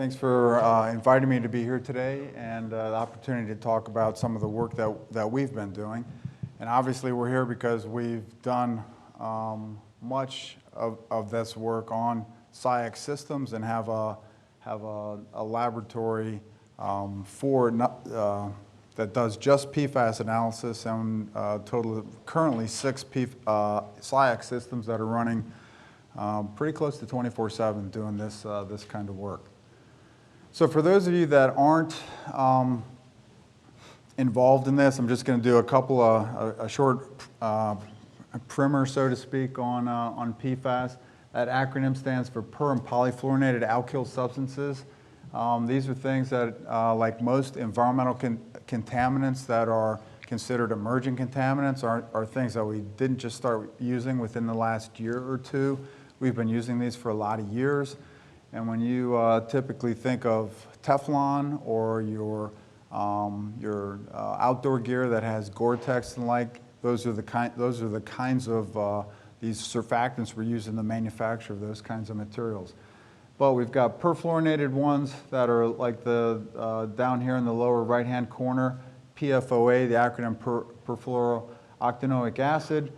Thanks for inviting me to be here today and the opportunity to talk about some of the work that we've been doing. And obviously we're here because we've done much of this work on SciEx systems and have a laboratory that does just PFAS analysis, and total of currently 6 SciEx systems that are running pretty close to 24/7 doing this kind of work. So for those of you that aren't involved in this, I'm just going to do a short primer, so to speak, on PFAS. That acronym stands for per and polyfluorinated alkyl substances. These are things that, like most environmental contaminants that are considered emerging contaminants, are things that we didn't just start using within the last year or two. We've been using these for a lot of years. And when you typically think of Teflon or your outdoor gear that has Gore-Tex and like, those are the kinds of these surfactants we're using in the manufacture of those kinds of materials. But we've got perfluorinated ones that are like the down here in the lower right-hand corner, PFOA, the acronym perfluorooctanoic acid.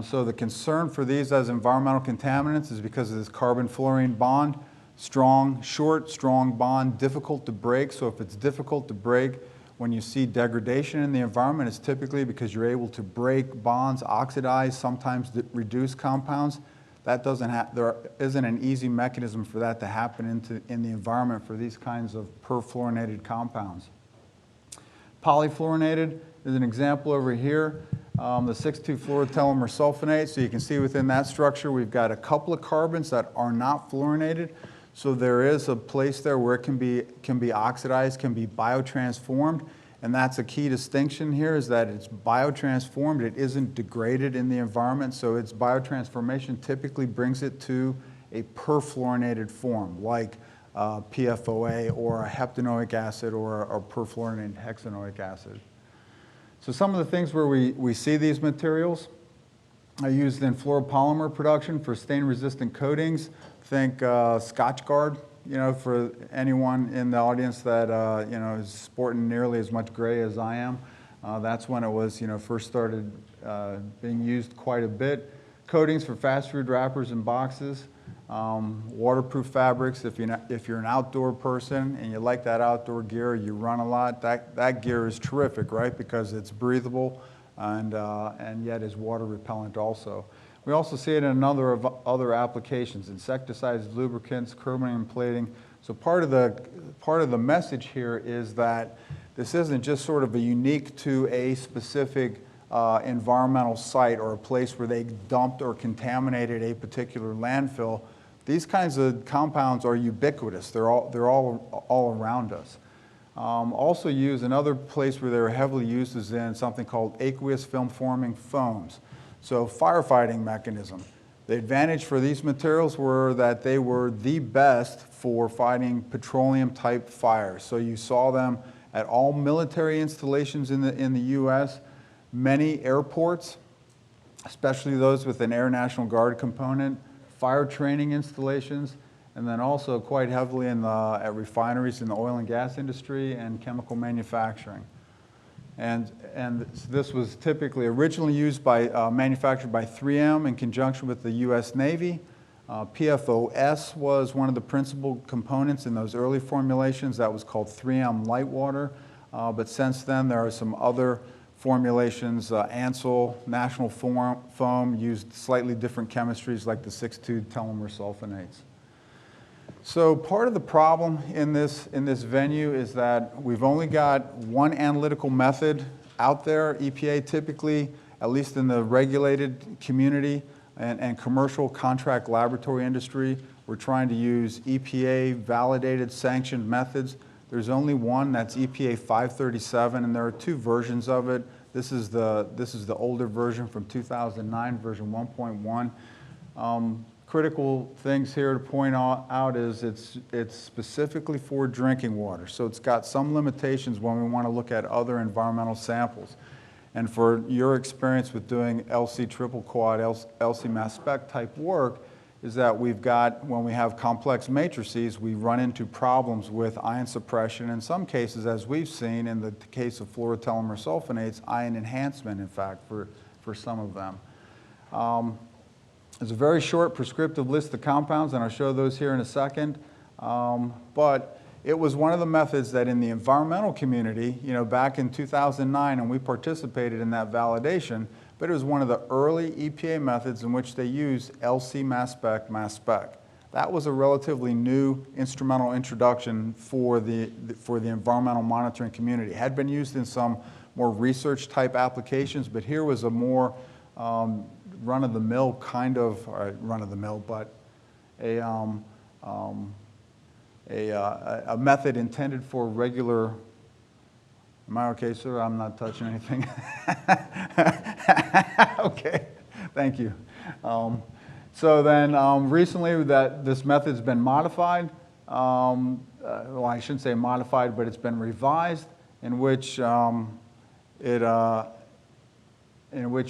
So the concern for these as environmental contaminants is because of this carbon-fluorine bond. Short, strong bond, difficult to break. So if it's difficult to break, when you see degradation in the environment, it's typically because you're able to break bonds, oxidize, sometimes reduce compounds. There isn't an easy mechanism for that to happen in the environment for these kinds of perfluorinated compounds. Polyfluorinated is an example over here, the 6,2-fluorotelomere sulfonate. So you can see within that structure we've got a couple of carbons that are not fluorinated. So there is a place there where it can be oxidized, can be biotransformed. And that's a key distinction here, is that it's biotransformed. It isn't degraded in the environment. So its biotransformation typically brings it to a perfluorinated form, like PFOA or a heptanoic acid or a perfluorinated hexanoic acid. So some of the things where we see these materials are used in fluoropolymer production for stain-resistant coatings. Think Scotchgard. You know, for anyone in the audience that is sporting nearly as much gray as I am, that's when it was first started being used quite a bit. Coatings for fast food wrappers and boxes, waterproof fabrics. If you're an outdoor person and you like that outdoor gear, you run a lot. That gear is terrific, right? Because it's breathable and yet is water repellent also. We also see it in a number of other applications: insecticides, lubricants, chromium plating. So part of the message here is that this isn't just sort of a unique to a specific environmental site or a place where they dumped or contaminated a particular landfill. These kinds of compounds are ubiquitous. They're all around us. Also used, another place where they're heavily used is in something called aqueous film-forming foams. So firefighting mechanism. The advantage for these materials were that they were the best for fighting petroleum-type fires. So you saw them at all military installations in the U.S., many airports, especially those with an Air National Guard component, fire training installations, and then also quite heavily at refineries in the oil and gas industry and chemical manufacturing. And this was typically originally used manufactured by 3M in conjunction with the U.S. Navy. PFOS was one of the principal components in those early formulations. That was called 3M Lightwater. But since then, there are some other formulations. Ansell, National Foam used slightly different chemistries like the 6,2-telomere sulfonates. So part of the problem in this venue is that we've only got one analytical method out there. EPA typically, at least in the regulated community and commercial contract laboratory industry, we're trying to use EPA validated sanctioned methods. There's only one, that's EPA 537, and there are two versions of it. This is the older version from 2009, version 1.1. Critical things here to point out is it's specifically for drinking water. So it's got some limitations when we want to look at other environmental samples. And for your experience with doing LC triple quad, LC mass spec type work, is that we've got, when we have complex matrices, we run into problems with ion suppression. In some cases, as we've seen in the case of fluorotelomere sulfonates, ion enhancement, in fact, for some of them. There's a very short prescriptive list of compounds, and I'll show those here in a second. But it was one of the methods that in the environmental community, back in 2009, and we participated in that validation, but it was one of the early EPA methods in which they used LC mass spec. That was a relatively new instrumental introduction for the environmental monitoring community. It had been used in some more research type applications, but here was a more run-of-the-mill kind of, run-of-the-mill, but a method intended for regular. Am I okay, sir? I'm not touching anything. Okay, thank you. So then recently this method's been modified. Well, I shouldn't say modified, but it's been revised, in which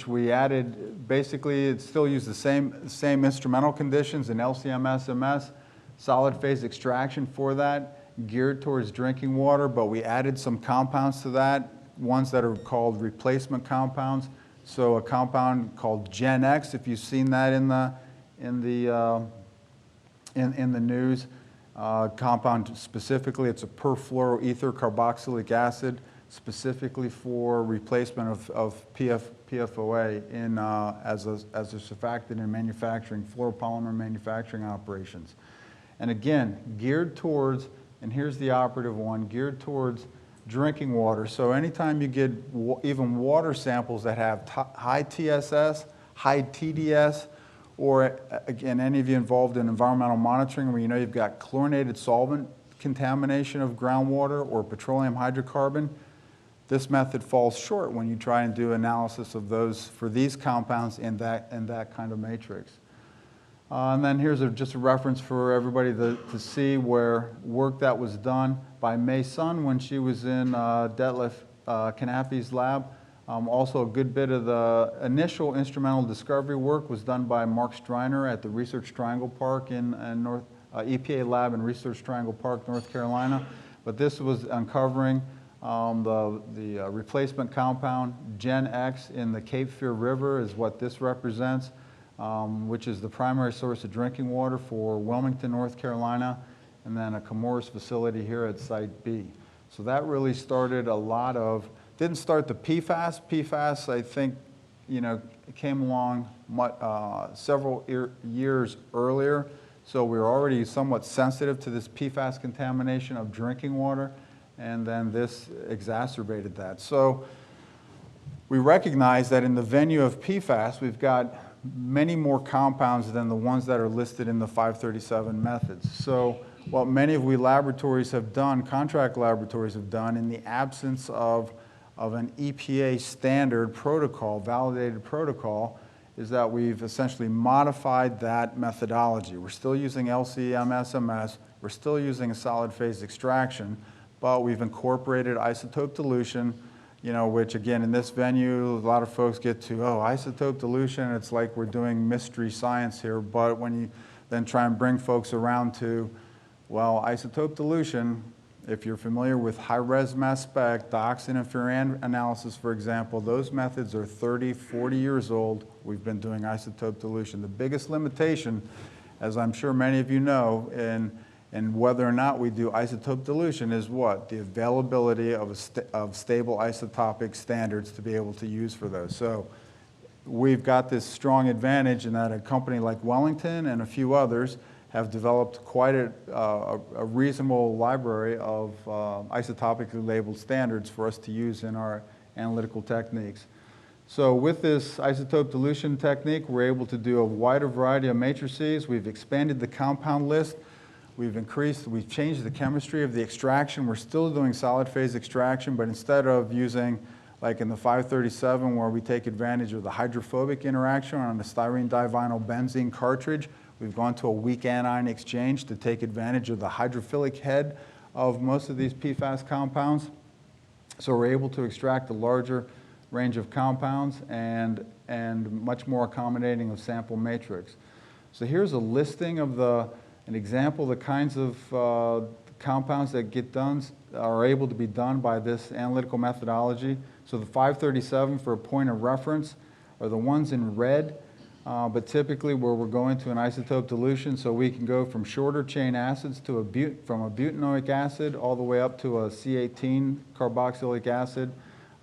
we added, basically it still used the same instrumental conditions in LCMS-MS, solid phase extraction for that, geared towards drinking water, but we added some compounds to that, ones that are called replacement compounds. So a compound called Gen X, if you've seen that in the news, compound specifically, it's a perfluoroether carboxylic acid, specifically for replacement of PFOA as a surfactant in manufacturing, fluoropolymer manufacturing operations. And again, geared towards, and here's the operative one, geared towards drinking water. So anytime you get even water samples that have high TSS, high TDS, or again, any of you involved in environmental monitoring where you've got chlorinated solvent contamination of groundwater or petroleum hydrocarbon, this method falls short when you try and do analysis of those for these compounds in that kind of matrix. And then here's just a reference for everybody to see where work that was done by May Sun when she was in Detlef Knappy's lab. Also a good bit of the initial instrumental discovery work was done by Mark Striner at the Research Triangle Park in EPA lab in Research Triangle Park, North Carolina. But this was uncovering the replacement compound, Gen X, in the Cape Fear River is what this represents. Which is the primary source of drinking water for Wilmington, North Carolina, and then a Chemours facility here at Site B. So that really started a lot of, didn't start the PFAS. PFAS, I think, came along several years earlier. So we were already somewhat sensitive to this PFAS contamination of drinking water, and then this exacerbated that. So we recognize that in the venue of PFAS, we've got many more compounds than the ones that are listed in the 537 methods. So what many of we laboratories have done, contract laboratories have done, in the absence of an EPA standard protocol, validated protocol, is that we've essentially modified that methodology. We're still using LC-MS-MS, we're still using a solid phase extraction, but we've incorporated isotope dilution, which again, in this venue, a lot of folks get to, isotope dilution, it's like we're doing mystery science here, but when you then try and bring folks around to, well, isotope dilution, if you're familiar with high-res mass spec, dioxin and furan analysis, for example, those methods are 30, 40 years old. We've been doing isotope dilution. The biggest limitation, as I'm sure many of you know, and whether or not we do isotope dilution is what? The availability of stable isotopic standards to be able to use for those. So we've got this strong advantage in that a company like Wellington and a few others have developed quite a reasonable library of isotopically labeled standards for us to use in our analytical techniques. So with this isotope dilution technique, we're able to do a wider variety of matrices. We've expanded the compound list. We've changed the chemistry of the extraction. We're still doing solid phase extraction, but instead of using, like in the 537, where we take advantage of the hydrophobic interaction on a styrene divinyl benzene cartridge, we've gone to a weak anion exchange to take advantage of the hydrophilic head of most of these PFAS compounds. So we're able to extract a larger range of compounds and much more accommodating of sample matrix. So here's a listing of an example of the kinds of compounds that get done, are able to be done by this analytical methodology. So the 537 for a point of reference are the ones in red, but typically where we're going to an isotope dilution, so we can go from shorter chain acids to from a butanoic acid all the way up to a C18 carboxylic acid.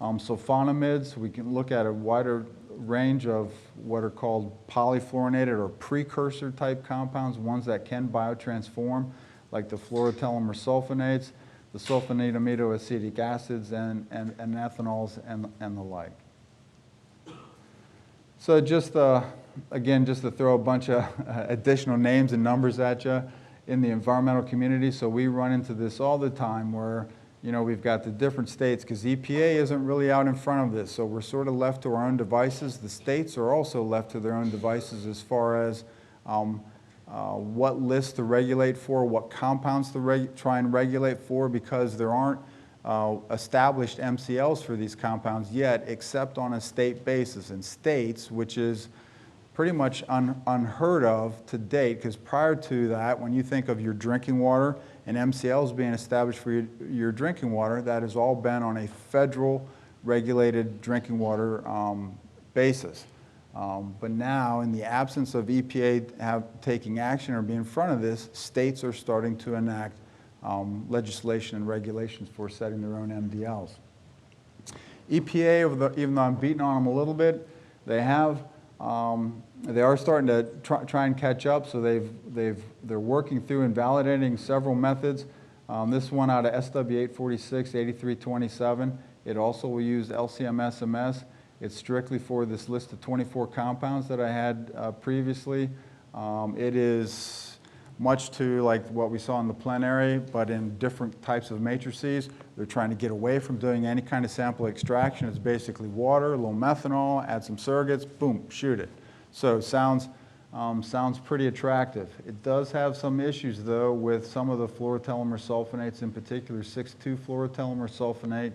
Sulfonamides, we can look at a wider range of what are called polyfluorinated or precursor type compounds, ones that can biotransform, like the fluorotelomere sulfonates, the sulfonamidoacetic acids, and ethanols, and the like. So just, again, just to throw a bunch of additional names and numbers at you in the environmental community. So we run into this all the time where, we've got the different states, because EPA isn't really out in front of this. So we're sort of left to our own devices. The states are also left to their own devices as far as what lists to regulate for, what compounds to try and regulate for, because there aren't established MCLs for these compounds yet, except on a state basis. And states, which is pretty much unheard of to date, because prior to that, when you think of your drinking water and MCLs being established for your drinking water, that has all been on a federal regulated drinking water basis. But now, in the absence of EPA taking action or being in front of this, states are starting to enact legislation and regulations for setting their own MDLs. EPA, even though I'm beating on them a little bit, they are starting to try and catch up. So they're working through and validating several methods. This one out of SW846, 8327. It also will use LCMS-MS. It's strictly for this list of 24 compounds that I had previously. It is much to like what we saw in the plenary, but in different types of matrices. They're trying to get away from doing any kind of sample extraction. It's basically water, a little methanol, add some surrogates, boom, shoot it. So it sounds pretty attractive. It does have some issues, though, with some of the fluorotelomere sulfonates, in particular 6,2 fluorotelomere sulfonate,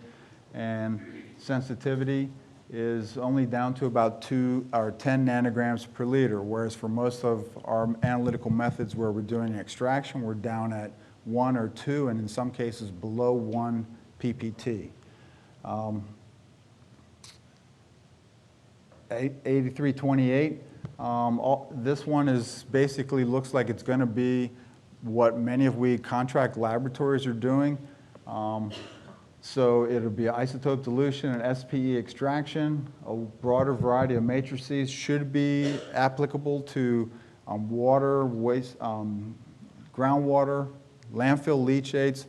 and sensitivity is only down to about 2 or 10 nanograms per liter, whereas for most of our analytical methods where we're doing extraction, we're down at 1 or 2, and in some cases below 1 ppt. 8328, this one is basically looks like it's going to be what many of we contract laboratories are doing. So it'll be isotope dilution and SPE extraction. A broader variety of matrices should be applicable to water, waste, groundwater, landfill leachates,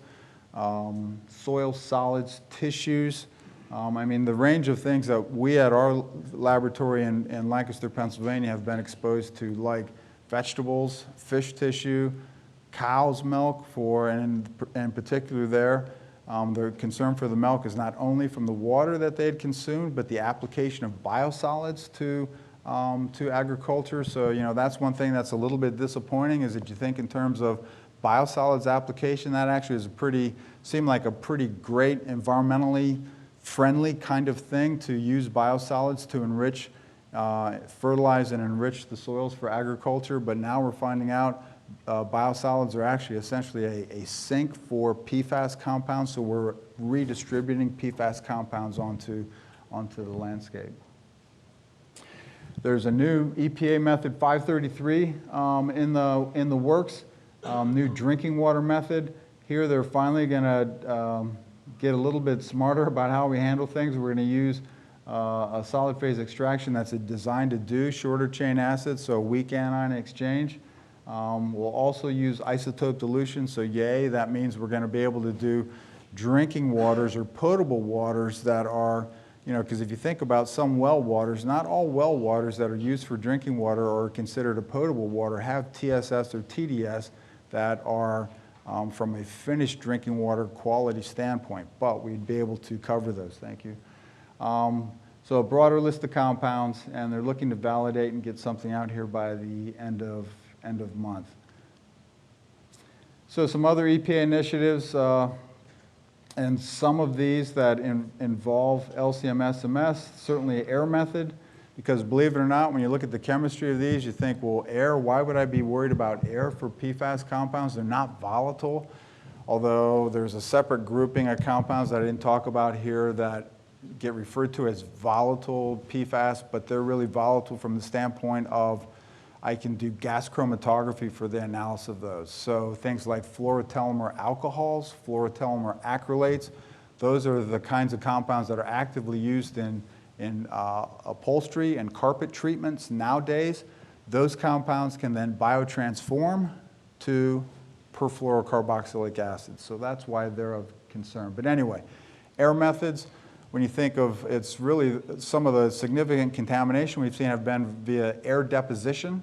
soil solids, tissues. I mean, the range of things that we at our laboratory in Lancaster, Pennsylvania have been exposed to, like vegetables, fish tissue, cow's milk, and in particular there, the concern for the milk is not only from the water that they had consumed, but the application of biosolids to agriculture. So, that's one thing that's a little bit disappointing, is that you think in terms of biosolids application, that actually is seemed like a pretty great environmentally friendly kind of thing to use biosolids to enrich, fertilize and enrich the soils for agriculture. But now we're finding out biosolids are actually essentially a sink for PFAS compounds, so we're redistributing PFAS compounds onto the landscape. There's a new EPA method 533 in the works, new drinking water method. Here they're finally going to get a little bit smarter about how we handle things. We're going to use a solid phase extraction that's designed to do shorter chain acids, so weak anion exchange. We'll also use isotope dilution, so yay, that means we're going to be able to do drinking waters or potable waters that are, because if you think about some well waters, not all well waters that are used for drinking water or considered a potable water have TSS or TDS that are from a finished drinking water quality standpoint, but we'd be able to cover those. Thank you. So a broader list of compounds, and they're looking to validate and get something out here by the end of month. So some other EPA initiatives, and some of these that involve LCMS-MS, certainly air method. Because believe it or not, when you look at the chemistry of these, you think, well, air, why would I be worried about air for PFAS compounds? They're not volatile, although there's a separate grouping of compounds that I didn't talk about here that get referred to as volatile PFAS, but they're really volatile from the standpoint of I can do gas chromatography for the analysis of those. So things like fluorotelomere alcohols, fluorotelomere acrylates, those are the kinds of compounds that are actively used in upholstery and carpet treatments nowadays. Those compounds can then biotransform to perfluorocarboxylic acid. So that's why they're of concern. But anyway, air methods, when you think of, it's really some of the significant contamination we've seen have been via air deposition.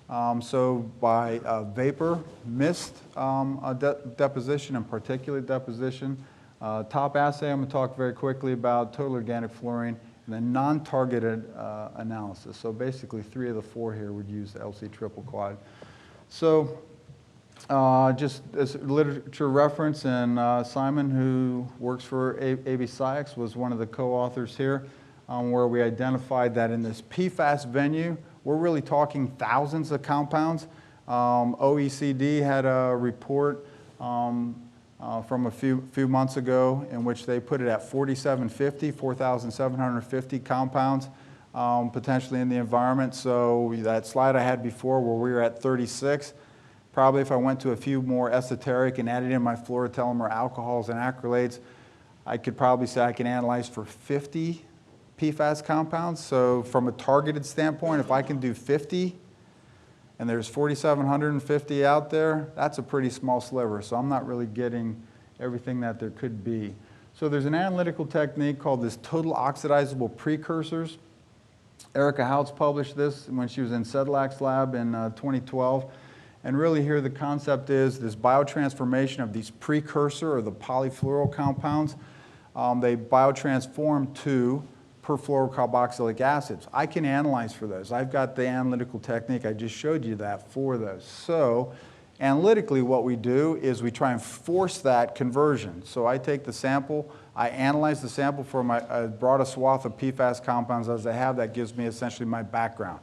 So by vapor, mist deposition and particulate deposition. Top assay I'm going to talk very quickly about, total organic fluorine, and then non-targeted analysis. So basically 3 of the 4 here would use the LC triple quad. So just as literature reference, and Simon, who works for AB Science, was one of the co-authors here, where we identified that in this PFAS venue, we're really talking thousands of compounds. OECD had a report from a few months ago in which they put it at 4,750 compounds potentially in the environment. So that slide I had before where we were at 36, probably if I went to a few more esoteric and added in my fluorotelomere alcohols and acrylates, I could probably say I can analyze for 50 PFAS compounds. So from a targeted standpoint, if I can do 50, and there's 4,750 out there, that's a pretty small sliver, so I'm not really getting everything that there could be. So there's an analytical technique called this total oxidizable precursors. Erica Houts published this when she was in Sedlak's lab in 2012. And really here the concept is this biotransformation of these precursor or the polyfluoro compounds. They biotransform to perfluorocarboxylic acids. I can analyze for those. I've got the analytical technique. I just showed you that for those. So analytically what we do is we try and force that conversion. So I take the sample, I analyze the sample for my broad a swath of PFAS compounds as I have. That gives me essentially my background.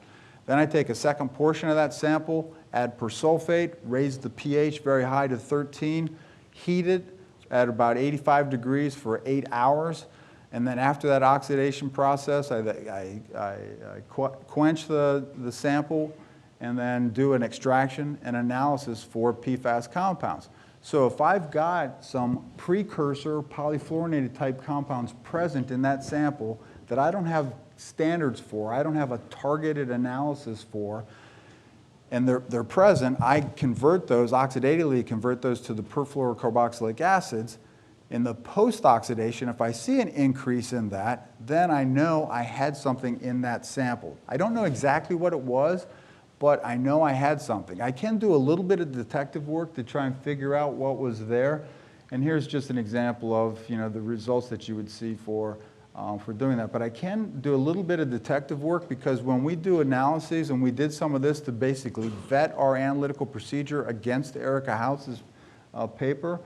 Then I take a second portion of that sample, add persulfate, raise the pH very high to 13, heat it at about 85 degrees for 8 hours. And then after that oxidation process, I quench the sample and then do an extraction and analysis for PFAS compounds. So if I've got some precursor polyfluorinated type compounds present in that sample that I don't have standards for, I don't have a targeted analysis for, and they're present, I convert those, oxidatively convert those to the perfluorocarboxylic acids. In the post-oxidation, if I see an increase in that, then I know I had something in that sample. I don't know exactly what it was, but I know I had something. I can do a little bit of detective work to try and figure out what was there. And here's just an example of the results that you would see for doing that. But I can do a little bit of detective work because when we do analyses, and we did some of this to basically vet our analytical procedure against Erica Houts' paper,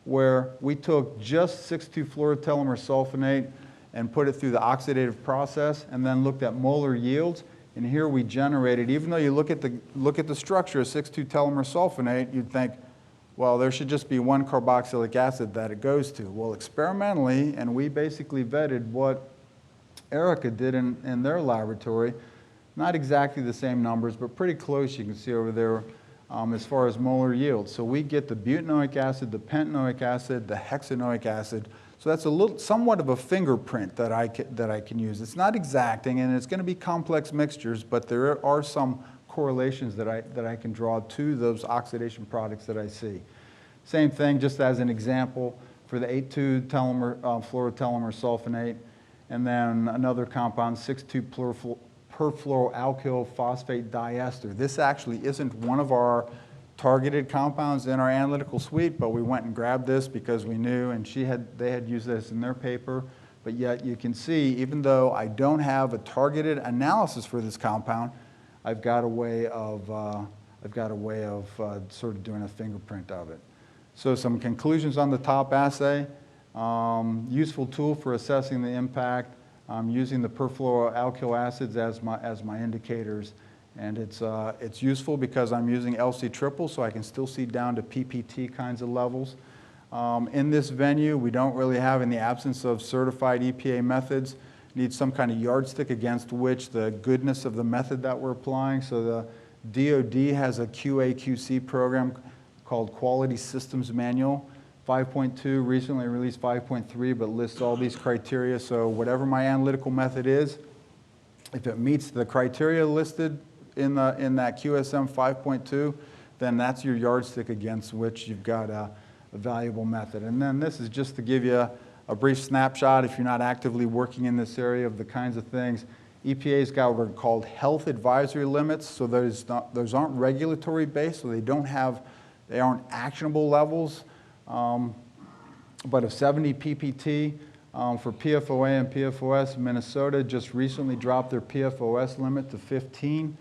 where we took just 6,2-fluorotelomere sulfonate and put it through the oxidative process and then looked at molar yields. And here we generated, even though you look at the structure of 6,2-telomere sulfonate, you'd think, well, there should just be one carboxylic acid that it goes to. Well, experimentally, and we basically vetted what Erica did in their laboratory, not exactly the same numbers, but pretty close, you can see over there, as far as molar yield. So we get the butanoic acid, the pentanoic acid, the hexanoic acid. So that's somewhat of a fingerprint that I can use. It's not exacting, and it's going to be complex mixtures, but there are some correlations that I can draw to those oxidation products that I see. Same thing, just as an example, for the 8,2-fluorotelomere sulfonate, and then another compound, 6,2-perfluoroalkyl phosphate diester. This actually isn't one of our targeted compounds in our analytical suite, but we went and grabbed this because we knew, and they had used this in their paper. But yet you can see, even though I don't have a targeted analysis for this compound, I've got a way of sort of doing a fingerprint of it. So some conclusions on the top assay. Useful tool for assessing the impact I'm using the perfluoroalkyl acids as my indicators. And it's useful because I'm using LC triple, so I can still see down to PPT kinds of levels. In this venue, we don't really have, in the absence of certified EPA methods, need some kind of yardstick against which the goodness of the method that we're applying. So the DoD has a QA/QC program called Quality Systems Manual. 5.2 recently released 5.3, but lists all these criteria. So whatever my analytical method is, if it meets the criteria listed in that QSM 5.2, then that's your yardstick against which you've got a valuable method. And then this is just to give you a brief snapshot, if you're not actively working in this area, of the kinds of things. EPA's got what are called health advisory limits, so those aren't regulatory based, so they aren't actionable levels. But of 70 PPT for PFOA and PFOS, Minnesota just recently dropped their PFOS limit to 15.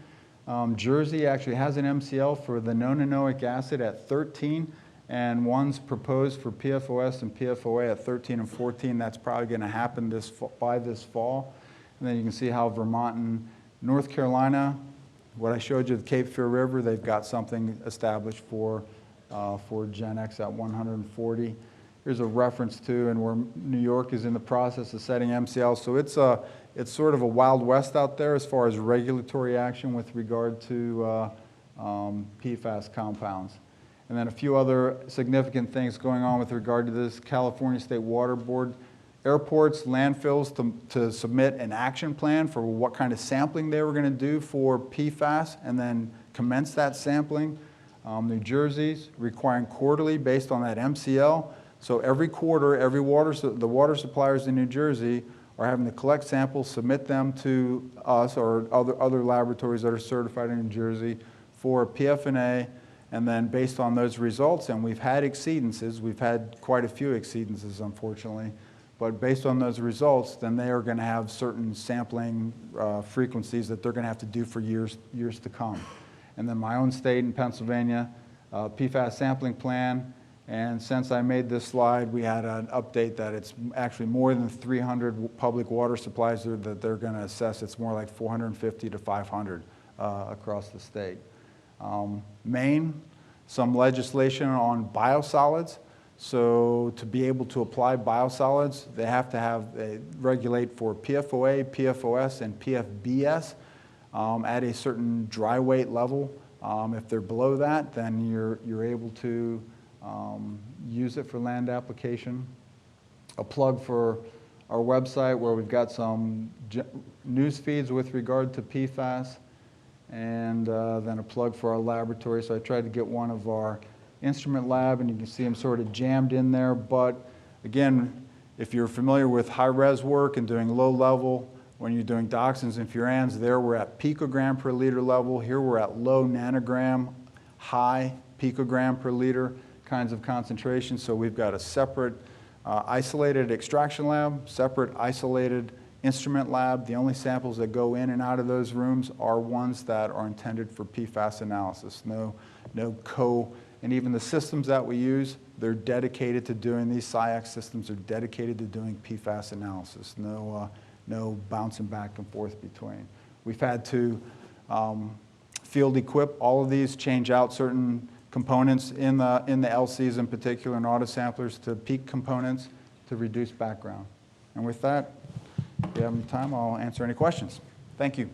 Jersey actually has an MCL for the nonanoic acid at 13, and one's proposed for PFOS and PFOA at 13 and 14. That's probably going to happen by this fall. And then you can see how Vermont and North Carolina, what I showed you, the Cape Fear River, they've got something established for Gen X at 140. Here's a reference to, and where New York is in the process of setting MCL. So it's sort of a Wild West out there as far as regulatory action with regard to PFAS compounds. And then a few other significant things going on with regard to this. California State Water Board, airports, landfills to submit an action plan for what kind of sampling they were going to do for PFAS and then commence that sampling. New Jersey's requiring quarterly based on that MCL. So every quarter, the water suppliers in New Jersey are having to collect samples, submit them to us or other laboratories that are certified in New Jersey for PFNA, and then based on those results, and we've had exceedances, we've had quite a few exceedances unfortunately, but based on those results, then they are going to have certain sampling frequencies that they're going to have to do for years to come. And then my own state in Pennsylvania, PFAS sampling plan, and since I made this slide, we had an update that it's actually more than 300 public water supplies that they're going to assess. It's more like 450 to 500 across the state. Maine, some legislation on biosolids. So to be able to apply biosolids, they have to regulate for PFOA, PFOS, and PFBS at a certain dry weight level. If they're below that, then you're able to use it for land application. A plug for our website where we've got some news feeds with regard to PFAS, and then a plug for our laboratory. So I tried to get one of our instrument lab, and you can see them sort of jammed in there. But again, if you're familiar with high-res work and doing low-level, when you're doing dioxins and furans, there we're at picogram per liter level. Here we're at low nanogram, high picogram per liter kinds of concentrations. So we've got a separate isolated extraction lab, separate isolated instrument lab. The only samples that go in and out of those rooms are ones that are intended for PFAS analysis. No and even the systems that we use, they're dedicated to doing, these SciAx systems are dedicated to doing PFAS analysis. No bouncing back and forth between. We've had to field equip all of these, change out certain components in the LCs in particular and auto samplers to peak components to reduce background. And with that, if you have any time, I'll answer any questions. Thank you.